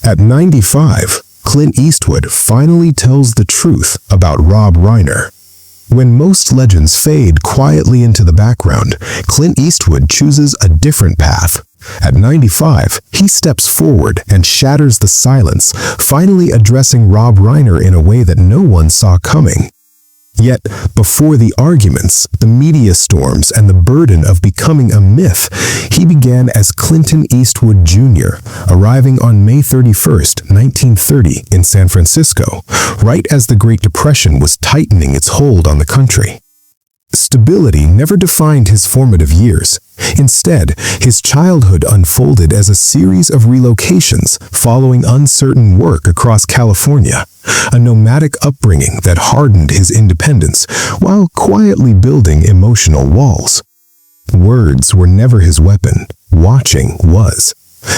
At 95, Clint Eastwood finally tells the truth about Rob Reiner. When most legends fade quietly into the background, Clint Eastwood chooses a different path. At 95, he steps forward and shatters the silence, finally addressing Rob Reiner in a way that no one saw coming. Yet, before the arguments, the media storms, and the burden of becoming a myth, he began as Clint Eastwood Jr., arriving on May 31st, 1930 in San Francisco, right as the Great Depression was tightening its hold on the country. Stability never defined his formative years. Instead, his childhood unfolded as a series of relocations following uncertain work across California, a nomadic upbringing that hardened his independence while quietly building emotional walls. Words were never his weapon. Watching was.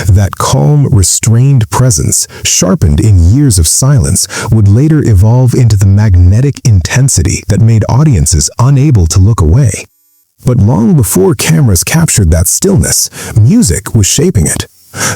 That calm, restrained presence, sharpened in years of silence, would later evolve into the magnetic intensity that made audiences unable to look away. But long before cameras captured that stillness, music was shaping it.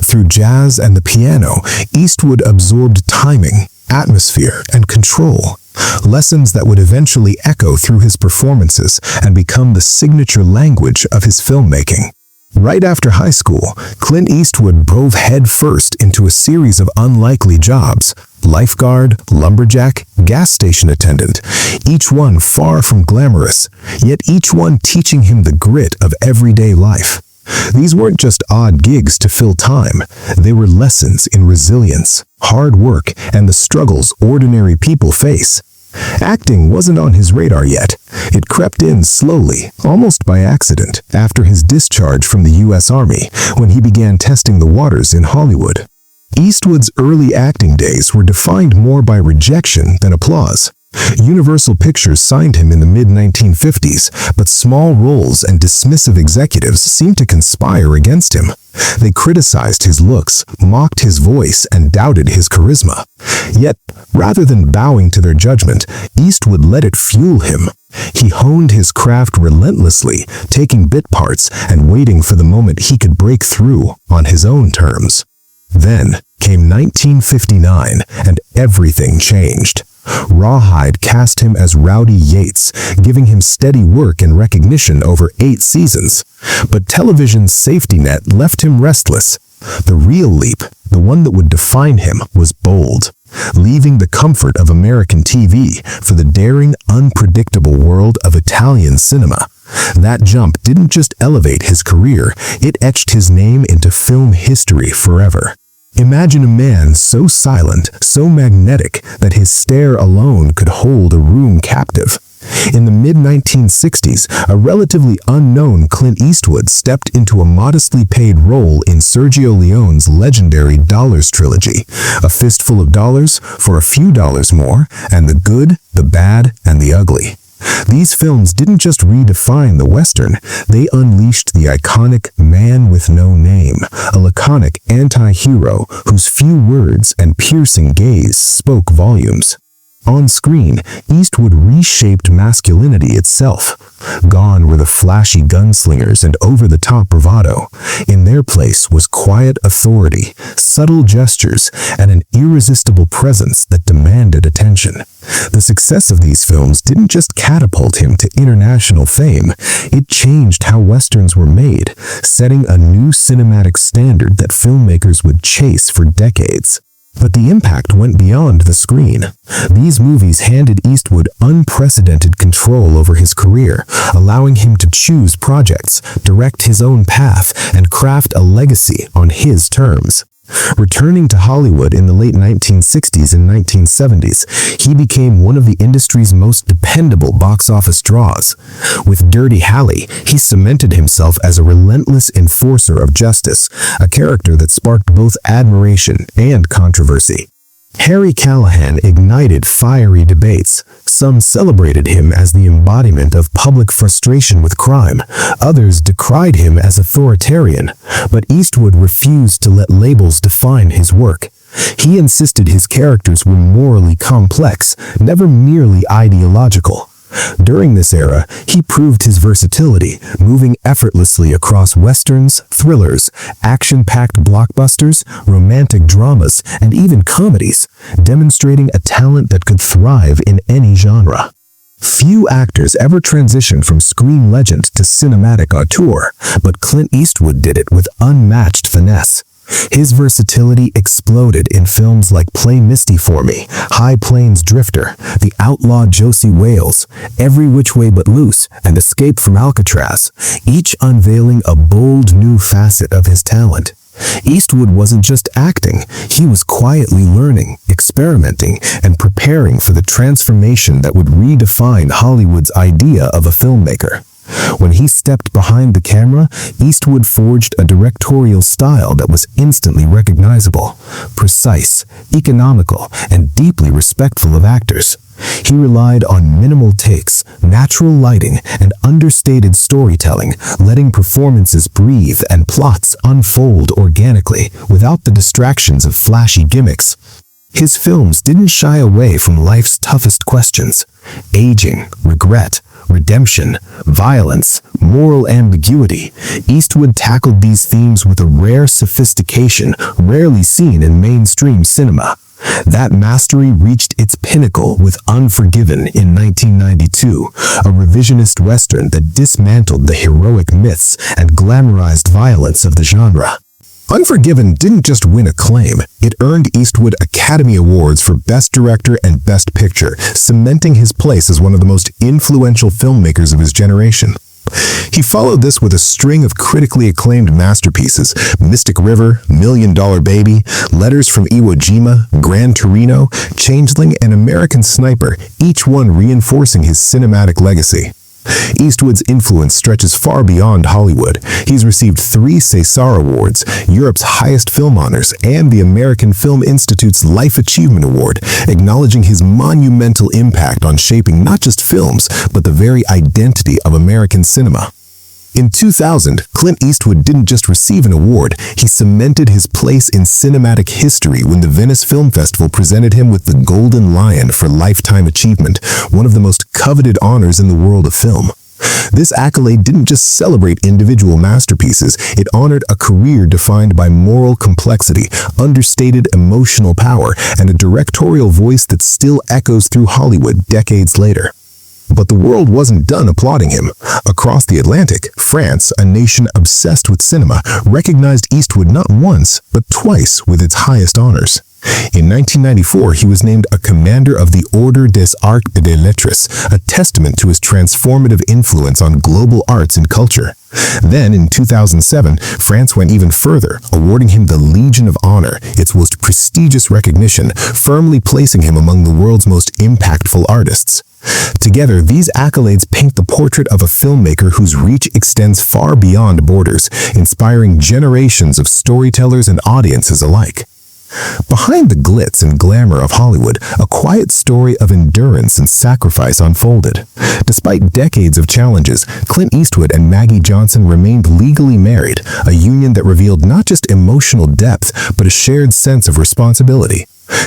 Through jazz and the piano, Eastwood absorbed timing, atmosphere, and control, lessons that would eventually echo through his performances and become the signature language of his filmmaking. Right after high school, Clint Eastwood dove headfirst into a series of unlikely jobs: lifeguard, lumberjack, gas station attendant, each one far from glamorous, yet each one teaching him the grit of everyday life. These weren't just odd gigs to fill time, they were lessons in resilience, hard work, and the struggles ordinary people face. Acting wasn't on his radar yet. It crept in slowly, almost by accident, after his discharge from the U.S. Army, when he began testing the waters in Hollywood. Eastwood's early acting days were defined more by rejection than applause. Universal Pictures signed him in the mid-1950s, but small roles and dismissive executives seemed to conspire against him. They criticized his looks, mocked his voice, and doubted his charisma. Yet, rather than bowing to their judgment, Eastwood let it fuel him. He honed his craft relentlessly, taking bit parts and waiting for the moment he could break through on his own terms. Then came 1959, and everything changed. Rawhide cast him as Rowdy Yates, giving him steady work and recognition over 8 seasons. But television's safety net left him restless. The real leap, the one that would define him, was bold, leaving the comfort of American TV for the daring, unpredictable world of Italian cinema. That jump didn't just elevate his career, it etched his name into film history forever. Imagine a man so silent, so magnetic, that his stare alone could hold a room captive. In the mid-1960s, a relatively unknown Clint Eastwood stepped into a modestly paid role in Sergio Leone's legendary Dollars trilogy, a fistful of dollars for a few dollars more, and the good, the bad, and the ugly. These films didn't just redefine the Western, they unleashed the iconic man with no name, a laconic anti-hero whose few words and piercing gaze spoke volumes. On screen, Eastwood reshaped masculinity itself. Gone were the flashy gunslingers and over-the-top bravado. In their place was quiet authority, subtle gestures, and an irresistible presence that demanded attention. The success of these films didn't just catapult him to international fame, it changed how Westerns were made, setting a new cinematic standard that filmmakers would chase for decades. But the impact went beyond the screen. These movies handed Eastwood unprecedented control over his career, allowing him to choose projects, direct his own path, and craft a legacy on his terms. Returning to Hollywood in the late 1960s and 1970s, he became one of the industry's most dependable box office draws. With Dirty Harry, he cemented himself as a relentless enforcer of justice, a character that sparked both admiration and controversy. Harry Callahan ignited fiery debates. Some celebrated him as the embodiment of public frustration with crime. Others decried him as authoritarian. But Eastwood refused to let labels define his work. He insisted his characters were morally complex, never merely ideological. During this era, he proved his versatility, moving effortlessly across westerns, thrillers, action-packed blockbusters, romantic dramas, and even comedies, demonstrating a talent that could thrive in any genre. Few actors ever transitioned from screen legend to cinematic auteur, but Clint Eastwood did it with unmatched finesse. His versatility exploded in films like Play Misty for Me, High Plains Drifter, The Outlaw Josie Wales, Every Which Way But Loose, and Escape from Alcatraz, each unveiling a bold new facet of his talent. Eastwood wasn't just acting, he was quietly learning, experimenting, and preparing for the transformation that would redefine Hollywood's idea of a filmmaker. When he stepped behind the camera, Eastwood forged a directorial style that was instantly recognizable, precise, economical, and deeply respectful of actors. He relied on minimal takes, natural lighting, and understated storytelling, letting performances breathe and plots unfold organically, without the distractions of flashy gimmicks. His films didn't shy away from life's toughest questions: aging, regret, redemption, violence, moral ambiguity. Eastwood tackled these themes with a rare sophistication rarely seen in mainstream cinema. That mastery reached its pinnacle with Unforgiven in 1992, a revisionist western that dismantled the heroic myths and glamorized violence of the genre. Unforgiven didn't just win acclaim, it earned Eastwood Academy Awards for Best Director and Best Picture, cementing his place as one of the most influential filmmakers of his generation. He followed this with a string of critically acclaimed masterpieces: Mystic River, $1 Million Baby, Letters from Iwo Jima, Gran Torino, Changeling, and American Sniper, each one reinforcing his cinematic legacy. Eastwood's influence stretches far beyond Hollywood. He's received 3 César Awards, Europe's highest film honors, and the American Film Institute's Life Achievement Award, acknowledging his monumental impact on shaping not just films, but the very identity of American cinema. In 2000, Clint Eastwood didn't just receive an award, he cemented his place in cinematic history when the Venice Film Festival presented him with the Golden Lion for Lifetime Achievement, one of the most coveted honors in the world of film. This accolade didn't just celebrate individual masterpieces, it honored a career defined by moral complexity, understated emotional power, and a directorial voice that still echoes through Hollywood decades later. But the world wasn't done applauding him. Across the Atlantic, France, a nation obsessed with cinema, recognized Eastwood not once, but twice with its highest honors. In 1994, he was named a Commander of the Ordre des Arts et des Lettres, a testament to his transformative influence on global arts and culture. Then, in 2007, France went even further, awarding him the Legion of Honor, its most prestigious recognition, firmly placing him among the world's most impactful artists. Together, these accolades paint the portrait of a filmmaker whose reach extends far beyond borders, inspiring generations of storytellers and audiences alike. Behind the glitz and glamour of Hollywood, a quiet story of endurance and sacrifice unfolded. Despite decades of challenges, Clint Eastwood and Maggie Johnson remained legally married, a union that revealed not just emotional depth, but a shared sense of responsibility.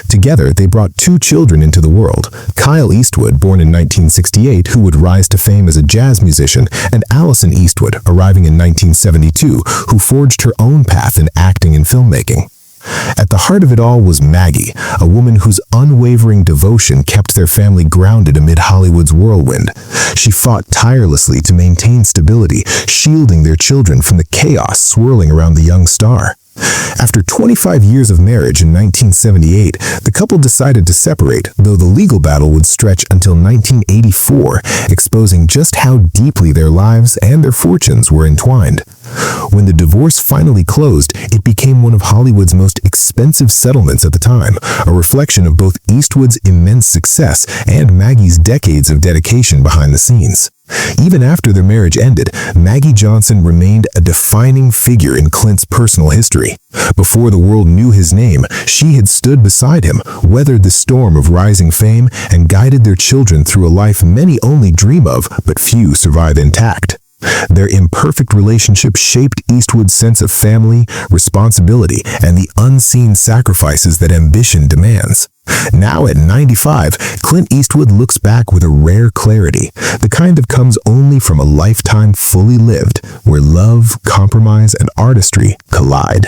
Together, they brought 2 children into the world: Kyle Eastwood, born in 1968, who would rise to fame as a jazz musician, and Allison Eastwood, arriving in 1972, who forged her own path in acting and filmmaking. At the heart of it all was Maggie, a woman whose unwavering devotion kept their family grounded amid Hollywood's whirlwind. She fought tirelessly to maintain stability, shielding their children from the chaos swirling around the young star. After 25 years of marriage in 1978, the couple decided to separate, though the legal battle would stretch until 1984, exposing just how deeply their lives and their fortunes were entwined. When the divorce finally closed, it became one of Hollywood's most expensive settlements at the time, a reflection of both Eastwood's immense success and Maggie's decades of dedication behind the scenes. Even after their marriage ended, Maggie Johnson remained a defining figure in Clint's personal history. Before the world knew his name, she had stood beside him, weathered the storm of rising fame, and guided their children through a life many only dream of, but few survive intact. Their imperfect relationship shaped Eastwood's sense of family, responsibility, and the unseen sacrifices that ambition demands. Now at 95, Clint Eastwood looks back with a rare clarity, the kind that comes only from a lifetime fully lived, where love, compromise, and artistry collide.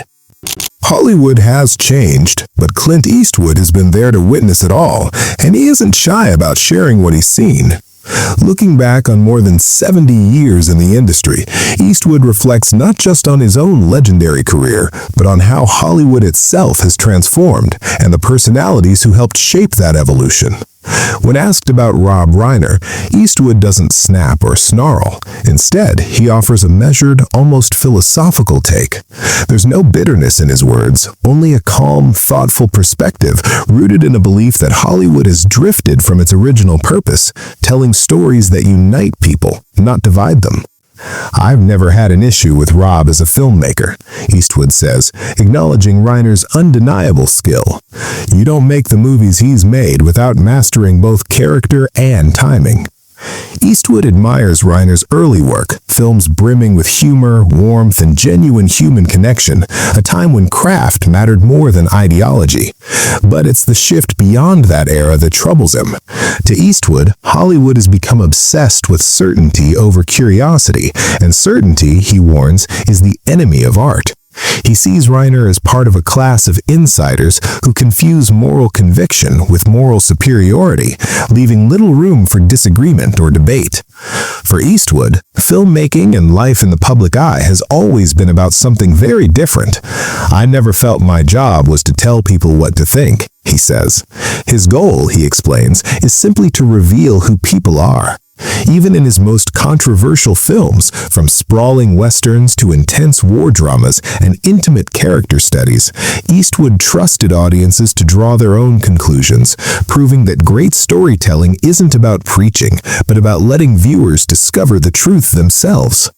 Hollywood has changed, but Clint Eastwood has been there to witness it all, and he isn't shy about sharing what he's seen. Looking back on more than 70 years in the industry, Eastwood reflects not just on his own legendary career, but on how Hollywood itself has transformed and the personalities who helped shape that evolution. When asked about Rob Reiner, Eastwood doesn't snap or snarl. Instead, he offers a measured, almost philosophical take. There's no bitterness in his words, only a calm, thoughtful perspective rooted in a belief that Hollywood has drifted from its original purpose, telling stories that unite people, not divide them. "I've never had an issue with Rob as a filmmaker," Eastwood says, acknowledging Reiner's undeniable skill. "You don't make the movies he's made without mastering both character and timing." Eastwood admires Reiner's early work, films brimming with humor, warmth, and genuine human connection, a time when craft mattered more than ideology. But it's the shift beyond that era that troubles him. To Eastwood, Hollywood has become obsessed with certainty over curiosity, and certainty, he warns, is the enemy of art. He sees Reiner as part of a class of insiders who confuse moral conviction with moral superiority, leaving little room for disagreement or debate. For Eastwood, filmmaking and life in the public eye has always been about something very different. "I never felt my job was to tell people what to think," he says. His goal, he explains, is simply to reveal who people are. Even in his most controversial films, from sprawling westerns to intense war dramas and intimate character studies, Eastwood trusted audiences to draw their own conclusions, proving that great storytelling isn't about preaching, but about letting viewers discover the truth themselves.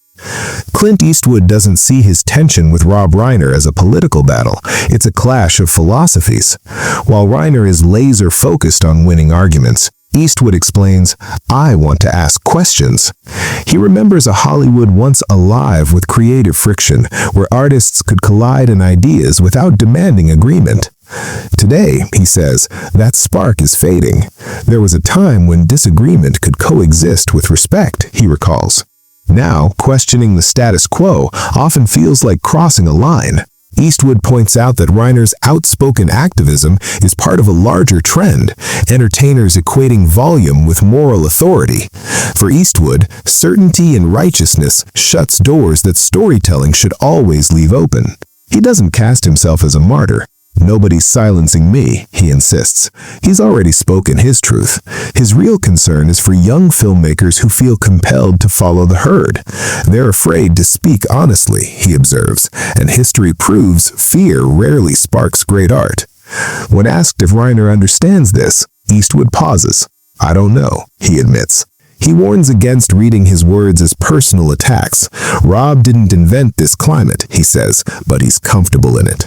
Clint Eastwood doesn't see his tension with Rob Reiner as a political battle. It's a clash of philosophies. While Reiner is laser-focused on winning arguments, Eastwood explains, "I want to ask questions." He remembers a Hollywood once alive with creative friction, where artists could collide in ideas without demanding agreement. Today, he says, that spark is fading. There was a time when disagreement could coexist with respect, he recalls. Now, questioning the status quo often feels like crossing a line. Eastwood points out that Reiner's outspoken activism is part of a larger trend, entertainers equating volume with moral authority. For Eastwood, certainty and righteousness shuts doors that storytelling should always leave open. He doesn't cast himself as a martyr. "Nobody's silencing me," he insists. He's already spoken his truth. His real concern is for young filmmakers who feel compelled to follow the herd. They're afraid to speak honestly, he observes, and history proves fear rarely sparks great art. When asked if Reiner understands this, Eastwood pauses. "I don't know," he admits. He warns against reading his words as personal attacks. Rob didn't invent this climate, he says, but he's comfortable in it.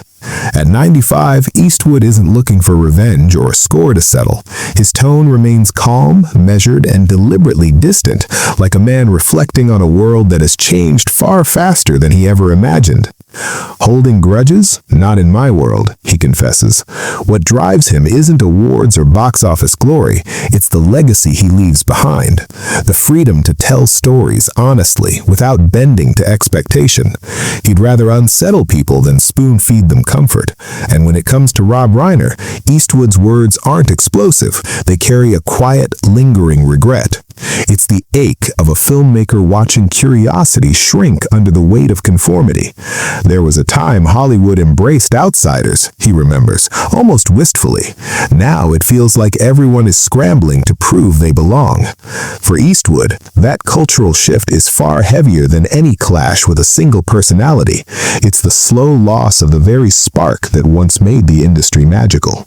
At 95, Eastwood isn't looking for revenge or a score to settle. His tone remains calm, measured, and deliberately distant, like a man reflecting on a world that has changed far faster than he ever imagined. "Holding grudges? Not in my world," he confesses. What drives him isn't awards or box office glory, it's the legacy he leaves behind. The freedom to tell stories honestly, without bending to expectation. He'd rather unsettle people than spoon-feed them comfort. And when it comes to Rob Reiner, Eastwood's words aren't explosive. They carry a quiet, lingering regret. It's the ache of a filmmaker watching curiosity shrink under the weight of conformity. There was a time Hollywood embraced outsiders, he remembers, almost wistfully. Now it feels like everyone is scrambling to prove they belong. For Eastwood, that cultural shift is far heavier than any clash with a single personality. It's the slow loss of the very spark that once made the industry magical.